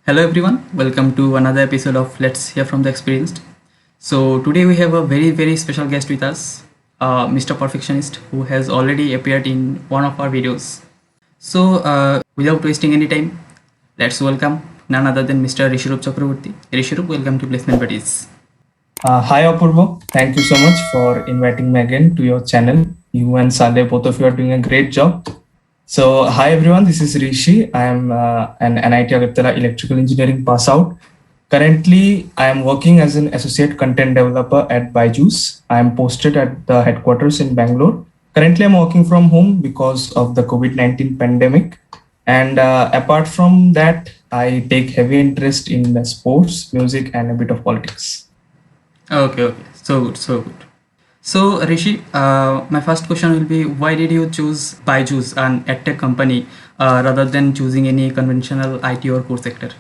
Hello everyone, welcome to another episode of Let's Hear from the Experienced. So today we have a very special guest with us, Mr. Perfectionist, who has already appeared in one of our videos. So without wasting any time, let's welcome none other than Mr. Rishirup Chakraborty. Rishirup, welcome to Placement Buddies. Hi Apurva, thank you so much for inviting me again to your channel. You and Saleh, both of you are doing a great job. So, hi everyone, this is Rishi. I am an NIT Agartala electrical engineering pass out. Currently, I am working as an associate content developer at Byju's. I am posted at the headquarters in Bangalore. Currently, I'm working from home because of the COVID-19 pandemic. And apart from that, I take heavy interest in sports, music, and a bit of politics. Okay, so good. So Rishi, my first question will be, why did you choose Byju's, an edtech company, rather than choosing any conventional IT or core sector?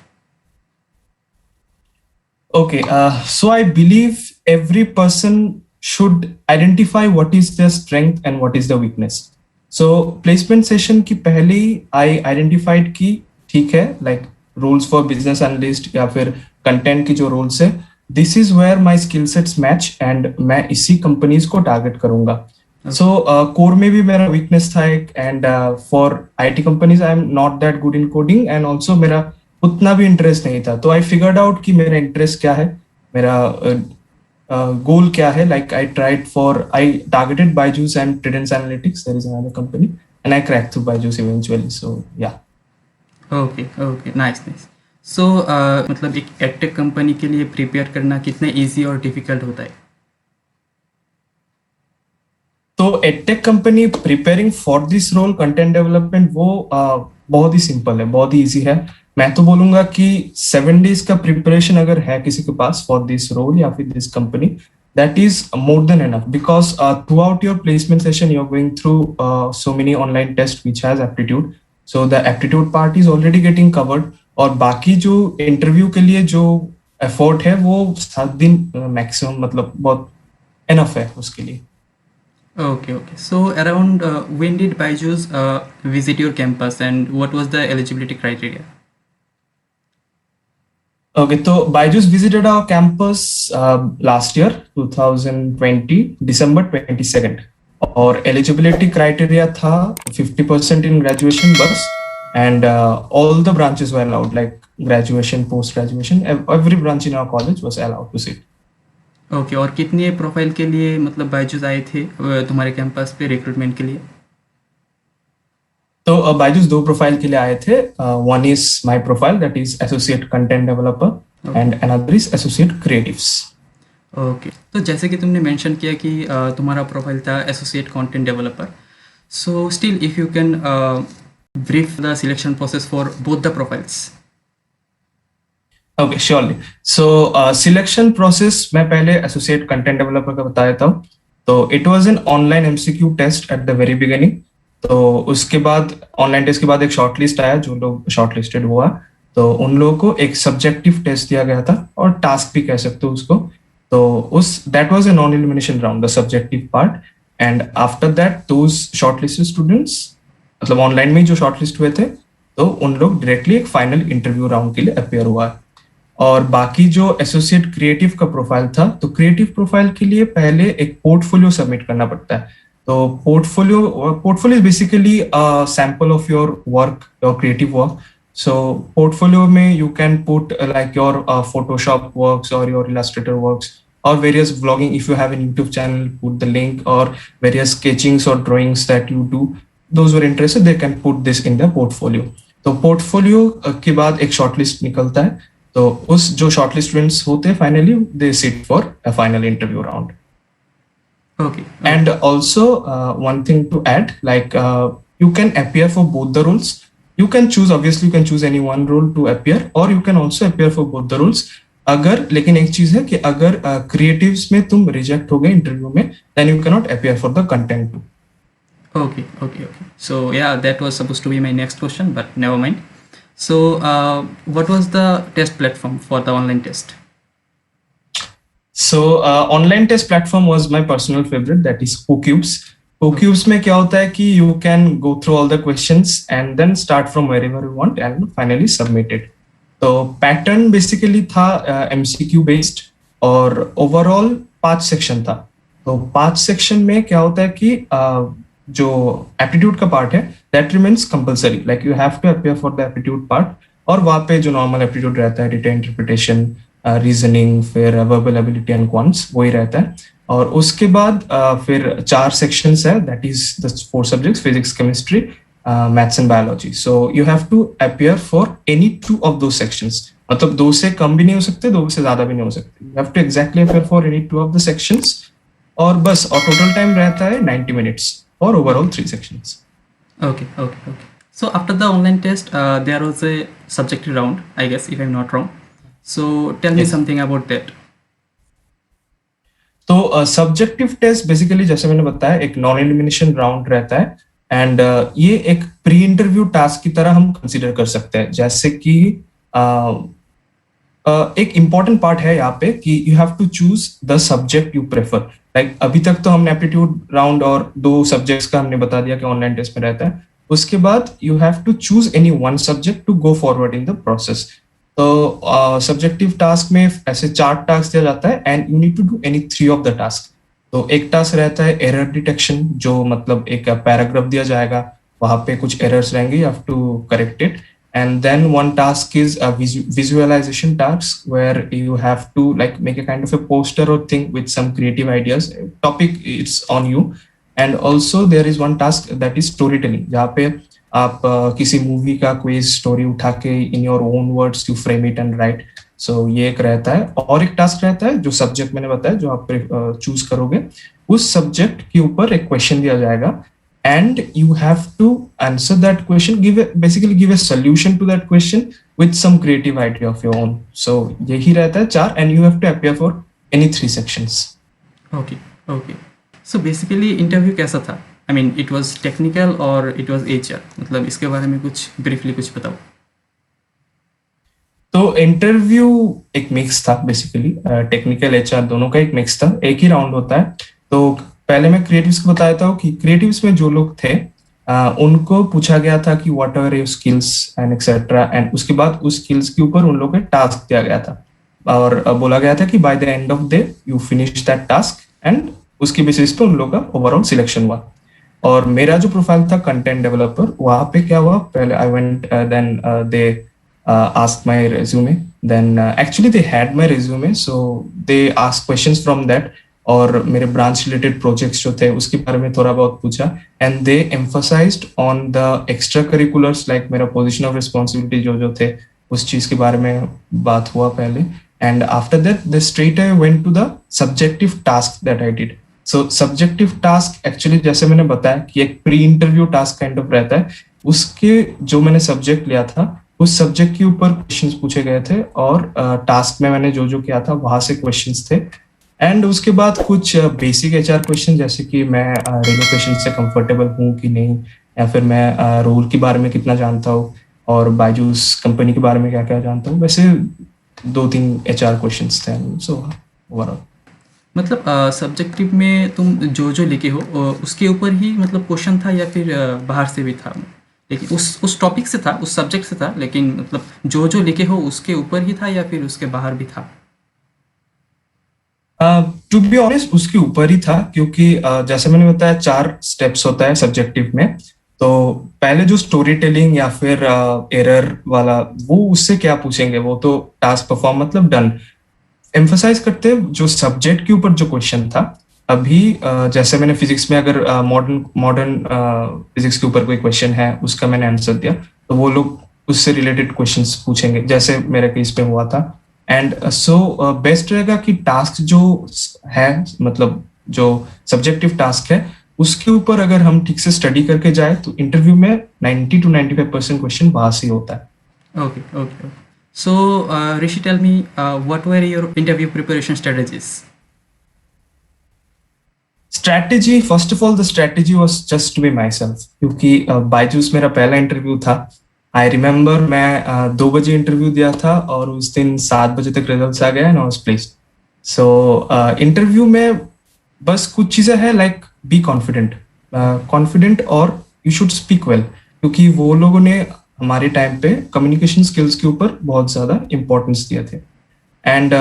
Okay, so I believe every person should identify what is their strength and what is the weakness. So placement session की पहले ही I identified कि ठीक है, like roles for business analyst या फिर content की जो roles है, this is where my skill sets match and मैं इसी companies को target करूँगा. So core में भी मेरा weakness था एक, and for IT companies I am not that good in coding and also मेरा उतना भी इंटरेस्ट नहीं था. तो आई फिगर्ड आउट कि मेरा इंटरेस्ट क्या है, मेरा गोल क्या है. Like I tried for, I targeted Byju's and Tredence analytics, there is another company, and I cracked through Byju's eventually. So yeah. Okay, nice. सो मतलब एक एडटेक कंपनी के लिए प्रिपेयर करना कितना इजी और डिफिकल्ट होता है? तो edtech company preparing for this role content development वो बहुत ही सिंपल है, बहुत ही इजी है. मैं तो बोलूंगा कि 7 days का प्रिपरेशन अगर है किसी के पास फॉर दिस रोल या फिर this company, that is more than enough because throughout your placement session you're going through so many online tests which has aptitude. So the aptitude part is already getting covered और बाकी जो interview के लिए जो effort है वो 7 दिन maximum, मतलब बहुत एनफ है उसके लिए. Okay. So around when did Byju's visit your campus and what was the eligibility criteria? Okay, so Byju's visited our campus last year, 2020, December 22nd. और eligibility criteria था 50% in graduation bus and all the branches were allowed, like graduation, post-graduation, every branch in our college was allowed to sit. Okay, और कितने profile के लिए मतलब Byju's आए थे तुम्हारे कैंपस पे रिक्रूटमेंट के लिए? तो बायजूस 2 प्रोफाइल के लिए आए थे. One is my profile, that is associate content developer and another is associate creatives. Okay, तो जैसे कि तुमने मेंशन किया कि तुम्हारा प्रोफाइल था associate content developer, so still if you can brief the selection process for both the profiles. Okay, surely. So selection process मैं पहले एसोसिएट कंटेंट डेवलपर का बता देता हूँ. तो it was an online MCQ test at the very beginning. तो उसके बाद ऑनलाइन टेस्ट के बाद एक शॉर्ट लिस्ट आया, जो लोग शॉर्ट लिस्टेड हुआ तो उन लोगों को एक सब्जेक्टिव टेस्ट दिया गया था और टास्क भी कह सकते हो उसको. तो उस that was a non elimination round, the subjective part. And after that those short listed students, मतलब ऑनलाइन में जो शॉर्ट लिस्ट हुए थे, तो उन लोग डायरेक्टली एक फाइनल इंटरव्यू राउंड के लिए अपेयर हुआ. और बाकी जो एसोसिएट क्रिएटिव का प्रोफाइल था, तो क्रिएटिव प्रोफाइल के लिए पहले एक पोर्टफोलियो सबमिट करना पड़ता है. तो portfolio is basically a sample of your work, your creative work. So portfolio में you can put like your Photoshop works or your Illustrator works or various vlogging. If you have a YouTube channel, put the link, or various sketchings or drawings that you do. Those who are interested, they can put this in their portfolio. तो portfolio के बाद एक shortlist निकलता है. तो उस जो shortlist students होते हैं finally they sit for a final interview round. Okay. And also one thing to add, like you can appear for both the roles. You can choose, obviously you can choose any one role to appear, or you can also appear for both the roles. अगर, लेकिन एक चीज है कि अगर creatives में तुम reject हो गए इंटरव्यू में, then you cannot appear for the content too. Okay. So yeah, that was supposed to be my next question, but never mind. So what was the test platform for the online test? So online test platform was my personal favorite, that is CoCubes. CoCubes में क्या होता है कि you can go through all the questions and then start from wherever you want and finally submit it. तो pattern basically था MCQ based और overall 5 section था। तो 5 सेक्शन में क्या होता है कि जो एप्टीट्यूड का पार्ट है that remains compulsory, like you have to appear for the aptitude part, और वहाँ पे जो नॉर्मल एप्टीट्यूड रहता है डेटा इंटरप्रिटेशन, रीजनिंग, फिर वर्बल एबिलिटी एंड क्वांट्स, वही रहता है। और उसके बाद फिर 4 सेक्शंस है, that is the 4 subjects, physics, chemistry, maths and biology. So you have to appear for any 2 of the sections, मतलब 2 से कम भी नहीं हो सकते, 2 से ज्यादा भी नहीं हो सकते। You have to exactly appear for any 2 of the sections, और बस, और टोटल टाइम रहता है 90 मिनट्स और overall 3 sections. Okay, okay, okay. So after the online test, there was a subjective round, I guess, if I'm not wrong. So tell me Yes. something about that. तो subjective test basically जैसे मैंने बताया एक non elimination round रहता है, and ये एक pre interview task की तरह हम कंसीडर कर सकते हैं। जैसे कि एक इम्पॉर्टेंट पार्ट है यहाँ पे कि you have to choose the subject you prefer. Like अभी तक तो हमने एप्टीट्यूड राउंड और 2 सब्जेक्ट्स का हमने बता दिया कि ऑनलाइन टेस्ट में रहता है। उसके बाद you have to choose any one subject to go forward in the process. तो सब्जेक्टिव टास्क में ऐसे 4 टास्क दिया जाता है, and you need to do any 3 of the task. तो एक टास्क रहता है एरर डिटेक्शन, जो मतलब एक पैराग्राफ दिया जाएगा, वहां पे कुछ एरर्स रहेंगे, you have to correct it. And then one task is a visualization task where you have to like make a kind of a poster or thing with some creative ideas. Topic it's on you. And also there is one task that is storytelling, जहाँ पे आप किसी movie का कोई story उठा के in your own words you frame it and write. So ये एक रहता है, और एक टास्क रहता है जो सब्जेक्ट मैंने बताया जो आप चूज करोगे, उस सब्जेक्ट के ऊपर एक क्वेश्चन दिया जाएगा, and you have to answer that question, basically give a solution to that question with some creative idea of your own. So यही रहता है 4, and you have to appear for any 3 sections. Okay, okay. So basically interview कैसा था? I mean, it was technical or it was HR? मतलब इसके बारे में कुछ briefly कुछ बताओ। तो इंटरव्यू एक मिक्स था, बेसिकली टेक्निकल HR दोनों का एक मिक्स था, एक ही राउंड होता है। तो पहले मैं क्रिएटिव्स को बताया था कि क्रिएटिव्स में जो लोग थे उनको पूछा गया था कि what are your skills and etcetera, and उसके बाद उस स्किल्स के ऊपर उन लोगों को टास्क दिया गया था, और बोला गया था कि by the end of day you finish that task, and उसके बेसिस पे उन लोगों का ओवरऑल सिलेक्शन हुआ। और मेरा जो प्रोफाइल था कंटेंट डेवलपर, वहां पे क्या हुआ, पहले I went, then they asked my resume, then actually they had my resume, so they asked questions from that, और मेरे ब्रांच रिलेटेड प्रोजेक्ट्स जो थे उसके बारे में थोड़ा बहुत पूछा, and they emphasized on the extracurriculars, like मेरा पोजीशन ऑफ रिस्पॉन्सिबिलिटी जो थे उस चीज के बारे में बात हुआ पहले, and after that they straight I went to the subjective task that I did. So subjective task actually जैसे मैंने बताया कि एक pre interview task kind of रहता है, उसके जो मैंने सब्जेक्ट लिया था उस सब्जेक्ट के ऊपर क्वेश्चंस पूछे गए थे, और टास्क में मैंने जो जो किया था वहां से क्वेश्चंस थे। एंड उसके बाद कुछ बेसिक HR क्वेश्चन, जैसे कि मैं रिलोकेशन से कंफर्टेबल हूँ कि नहीं, या फिर मैं रोल के बारे में कितना जानता हूँ, और बायजूस कंपनी के बारे में क्या क्या जानता हूँ। वैसे 2-3 HR क्वेश्चंस थे। सो ओवरऑल मतलब सब्जेक्टिव में तुम जो जो लिखे हो उसके ऊपर ही मतलब क्वेश्चन था, या फिर बाहर से भी था? लेकिन उस टॉपिक से था, उस सब्जेक्ट से था, लेकिन मतलब जो जो लिखे हो उसके ऊपर ही था या फिर उसके बाहर भी था? टू बी ऑनेस्ट उसके ऊपर ही था, क्योंकि जैसे मैंने बताया 4 स्टेप्स होता है सब्जेक्टिव में। तो पहले जो स्टोरी टेलिंग या फिर एरर वाला, वो उससे क्या पूछेंगे, वो तो टास्क परफॉर्म मतलब डन। एम्फसाइज करते हैं जो सब्जेक्ट के ऊपर जो क्वेश्चन था। अभी जैसे मैंने फिजिक्स में अगर मॉडर्न फिजिक्स के ऊपर कोई क्वेश्चन है उसका मैंने आंसर दिया, तो वो लोग उससे रिलेटेड क्वेश्चंस पूछेंगे, जैसे मेरे केस में हुआ था। एंड सो बेस्ट रहेगा कि टास्क जो है, मतलब जो सब्जेक्टिव टास्क है उसके ऊपर अगर हम ठीक से स्टडी करके जाए तो इंटरव्यू में 90 to 95% क्वेश्चन वहां से होता है। Okay, okay. So Rishi, tell me, what were your interview preparation strategies? Strategy, first of all the strategy was just to be myself, क्योंकि बायजूस मेरा पहला इंटरव्यू था। आई रिमेम्बर मैं 2 बजे इंटरव्यू दिया था और उस दिन 7 बजे तक रिजल्ट्स आ गए and I was placed. So interview में बस कुछ चीजें हैं, लाइक बी कॉन्फिडेंट, और यू शुड स्पीक वेल, क्योंकि वो लोगों ने हमारे टाइम पे कम्युनिकेशन स्किल्स के ऊपर बहुत ज्यादा इंपॉर्टेंस दिए थे। एंड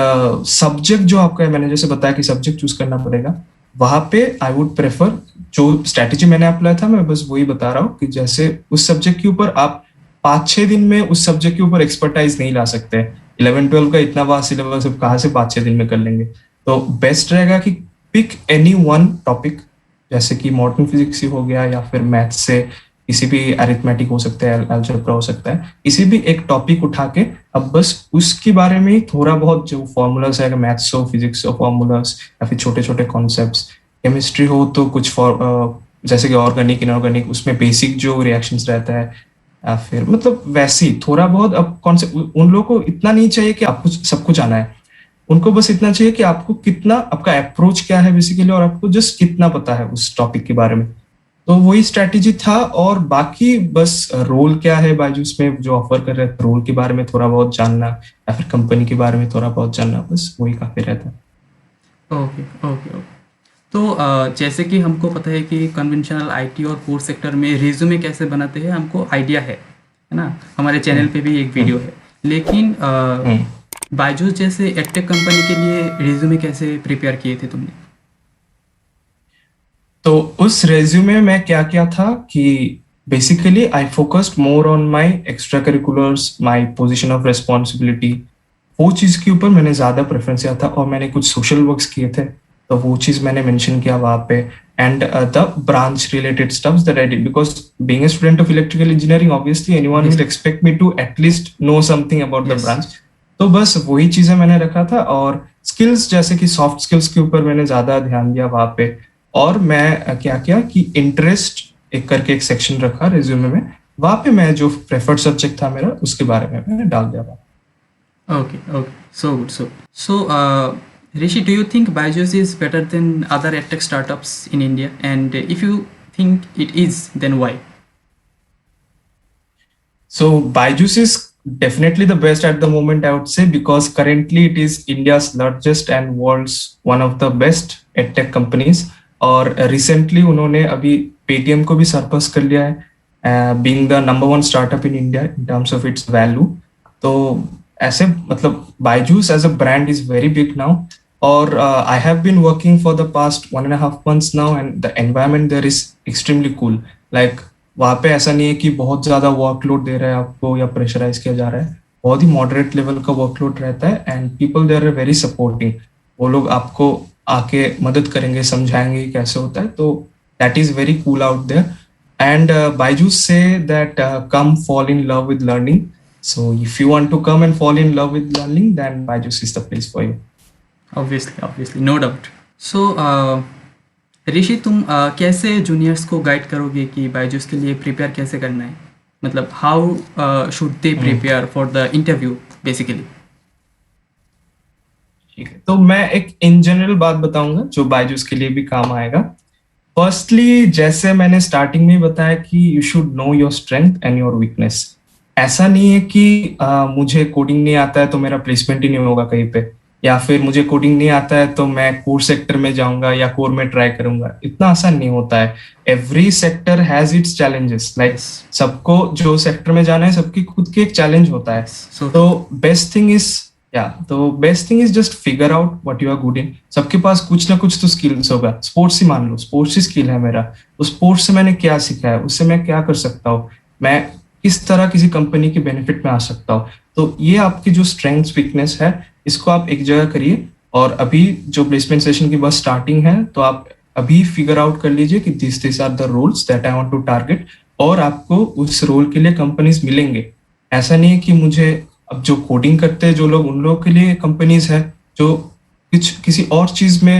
सब्जेक्ट जो आपका है, मैंने जैसे बताया कि सब्जेक्ट चूज करना पड़ेगा, वहां पे आई वुड प्रेफर, जो स्ट्रैटेजी मैंने अप्लाई था मैं बस वही बता रहा हूँ कि जैसे उस सब्जेक्ट के ऊपर आप 5-6 दिन में उस सब्जेक्ट के ऊपर एक्सपर्टाइज नहीं ला सकते। 11-12 का इतना वास्ट सिलेबस अब कहाँ से 5-6 दिन में कर लेंगे। तो बेस्ट रहेगा कि पिक एनी वन टॉपिक, जैसे कि मॉडर्न फिजिक्स ही हो गया या फिर मैथ से किसी भी अरिथमेटिक हो सकता है, अलजेब्रा हो सकता है, किसी भी एक टॉपिक उठा के अब बस उसके बारे में ही थोड़ा बहुत जो फॉर्मूलाज है, मैथ्स हो, फिजिक्स हो, फॉर्मूलाज या फिर छोटे छोटे कॉन्सेप्ट्स, केमिस्ट्री हो तो कुछ जैसे कि ऑर्गेनिक इनऑर्गेनिक, उसमें बेसिक जो रिएक्शंस रहता है, या फिर मतलब वैसे ही थोड़ा बहुत। अब कॉन्सेप्ट उन लोगों को इतना नहीं चाहिए कि आपको सब कुछ आना है, उनको बस इतना चाहिए कि आपको कितना, आपका अप्रोच क्या है बेसिकली, और आपको जस्ट कितना पता है उस टॉपिक के बारे में। तो वही स्ट्रैटेजी था। और बाकी बस रोल क्या है बायजूस में जो ऑफर कर रहे थे, रोल के बारे में थोड़ा बहुत जानना या फिर कंपनी के बारे में थोड़ा बहुत जानना, बस वही काफी रहता है। Okay okay okay. तो जैसे कि हमको पता है कि कन्वेंशनल आईटी और कोर सेक्टर में रिज्यूमे कैसे बनाते हैं हमको आइडिया है ना, हमारे चैनल पे भी एक वीडियो है। लेकिन हम्म। बायजूस जैसे एडटेक कंपनी के लिए रिज्यूमे कैसे प्रिपेयर किए थे तुमने? तो उस रेज्यूमे में क्या किया था कि basically I focused more on my extra curriculars, my position of responsibility, वो चीज के ऊपर मैंने ज्यादा प्रेफरेंस दिया था। और मैंने कुछ सोशल वर्क्स किए थे, तो वो चीज मैंने मेंशन किया वहां पे। And the branch related stuffs that I did, because being a student of electrical engineering obviously anyone will expect me to at least know something about the yes. Branch. तो बस वही चीजें मैंने रखा था। और स्किल्स जैसे कि सॉफ्ट स्किल्स के ऊपर मैंने ज्यादा ध्यान दिया वहां पे। और मैं क्या किया कि इंटरेस्ट एक करके एक सेक्शन रखा रिज्यूमे में, वहां पे मैं जो प्रेफर्ड सब्जेक्ट था मेरा उसके बारे में मैंने डाल दिया था। Okay, okay. So good. So Rishi, do you think Byju's is better than other edtech startups in India? And if you think it is, then why? So Byju's is definitely the best at the moment, I would say, because currently it is India's largest and world's one of the best edtech companies. और recently उन्होंने अभी Paytm को भी surpass कर लिया है, being the number one startup in India in terms of its value. तो ऐसे मतलब Byju's as a brand is very big now. और I have been working for the past 1.5 months now, and the environment there is extremely cool. Like वहां पे ऐसा नहीं है कि बहुत ज्यादा वर्कलोड दे रहा है आपको या प्रेशराइज किया जा रहा है, बहुत ही मॉडरेट लेवल का वर्कलोड रहता है। And people there are very supporting, वो लोग आपको आके मदद करेंगे, समझाएंगे कैसे होता है। तो that is very cool out there. And Byju's से that come fall in love with learning. So if you want to come and fall in love with learning, then Byju's is the place for you. Obviously, no doubt. So ऋषि, तुम कैसे juniors को guide करोगे कि बायजूस के लिए prepare कैसे करना है? मतलब how should they prepare for the interview basically? ठीक है, तो मैं एक इन जनरल बात बताऊंगा जो बायजूस के लिए भी काम आएगा। फर्स्टली, जैसे मैंने स्टार्टिंग में बताया कि you should know your strength and your weakness. ऐसा नहीं है कि मुझे कोडिंग नहीं आता है तो मेरा प्लेसमेंट ही नहीं होगा कहीं पे, या फिर मुझे कोडिंग नहीं आता है तो मैं कोर सेक्टर में जाऊंगा या कोर में ट्राई करूंगा। इतना आसान नहीं होता है। Every sector has its challenges. Like सबको जो सेक्टर में जाना है सबकी खुद की एक चैलेंज होता है। तो best thing is just figure out what you are good in. सबके पास कुछ ना कुछ तो स्किल्स होगा। स्पोर्ट्स ही मान लो, स्पोर्ट्स ही स्किल है मेरा, तो स्पोर्ट्स से मैंने क्या सीखा है, उससे मैं क्या कर सकता हूँ, मैं किस तरह किसी कंपनी के बेनिफिट में आ सकता हूँ। तो ये आपकी जो स्ट्रेंथ्स वीकनेस है, इसको आप एक जगह करिए। और अभी जो प्लेसमेंट सेशन की बस स्टार्टिंग है, तो आप अभी फिगर आउट कर लीजिए कि this are the roles that I want to target, और आपको उस रोल के लिए कंपनीज मिलेंगे। ऐसा नहीं है कि मुझे, अब जो कोडिंग करते हैं जो लोग, उन लोगों के लिए कंपनीज है, जो किसी और चीज में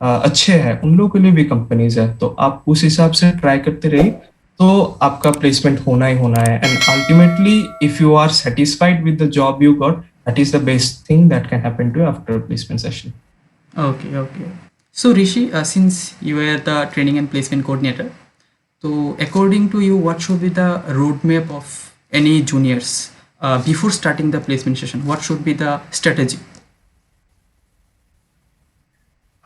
अच्छे हैं उन लोगों के लिए भी कंपनीज है। तो आप उस हिसाब से ट्राई करते रहिए, तो आपका प्लेसमेंट होना ही होना है। And ultimately if you are satisfied with the job you got, that is the best thing that can happen to after placement session. Okay. So Rishi, since you were the training and placement coordinator, so according to you, what should be the roadmap of any juniors before starting the placement session? What should be the strategy?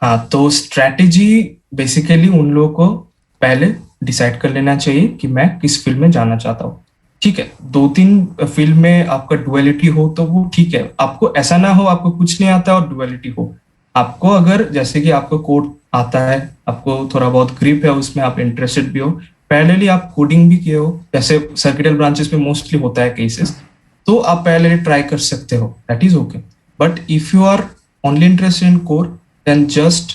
हाँ, तो strategy basically उन लोगों को पहले decide कर लेना चाहिए कि मैं किस फील्ड में जाना चाहता हूँ। ठीक है, 2-3 फील्ड में आपका डुअलिटी हो तो वो ठीक है। आपको ऐसा ना हो आपको कुछ नहीं आता और डुअलिटी हो। आपको अगर जैसे कि आपको कोड आता है, आपको थोड़ा बहुत ग्रिप है उसमें, आप इंटरेस्टेड भी हो, पैरेलली आप कोडिंग भी किए हो, जैसे सर्किटल ब्रांचेस में मोस्टली होता है केसेस, तो आप पैरेलली ट्राई कर सकते हो, that is okay. But if you are only interested in core, then just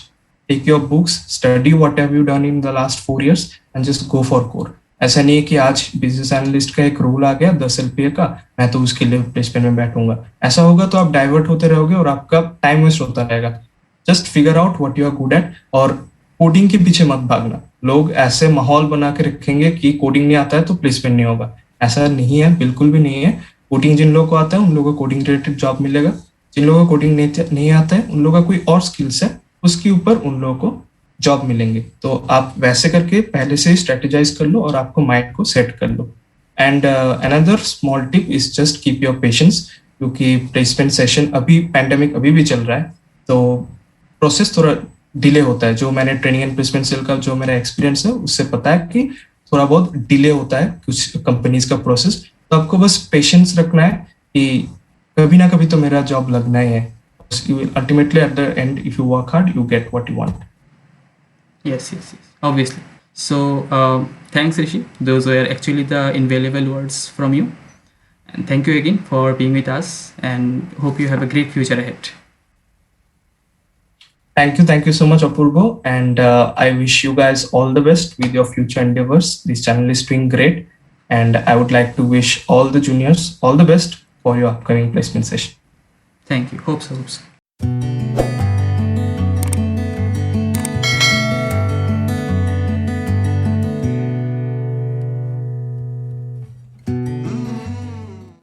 take your books, study what have you done in the last 4 years and just go for core. ऐसा नहीं है कि आज business analyst का एक rule आ गया 10 LPA का, मैं तो उसके लिए प्लेसमेंट में बैठूंगा। ऐसा होगा तो आप डाइवर्ट होते रहोगे और आपका टाइम वेस्ट होता रहेगा। Just figure out what you are good at और कोडिंग के पीछे मत भागना। लोग ऐसे माहौल बना के रखेंगे कि कोडिंग नहीं आता है तो प्लेसमेंट नहीं होगा। ऐसा नहीं है, बिल्कुल भी नहीं है। कोडिंग जिन लोगों को आता है उन लोगों को कोडिंग रिलेटेड जॉब मिलेगा, जिन लोगों को कोडिंग नहीं आता है उन लोगों का कोई और स्किल्स है, उसके ऊपर उन लोगों को जॉब मिलेंगे। तो आप वैसे करके पहले से स्ट्रेटेजाइज कर लो और आपको माइंड को सेट कर लो। And another small tip is just keep your patience, क्योंकि प्लेसमेंट सेशन अभी पैंडेमिक अभी भी चल रहा है, तो प्रोसेस थोड़ा डिले होता है। जो मैंने ट्रेनिंग एंड प्लेसमेंट सेल का जो मेरा एक्सपीरियंस है उससे पता है कि थोड़ा बहुत डिले होता है कुछ कंपनीज का प्रोसेस। तो आपको बस पेशेंस रखना है कि कभी ना कभी तो मेरा जॉब लगना ही है। Ultimately at the end if you work hard you get what you want. Yes, yes, yes, obviously. So, thanks, Rishi. Those were actually the invaluable words from you. And thank you again for being with us and hope you have a great future ahead. Thank you so much, Apurvo. And I wish you guys all the best with your future endeavors. This channel is doing great. And I would like to wish all the juniors all the best for your upcoming placement session. Thank you. Hope so.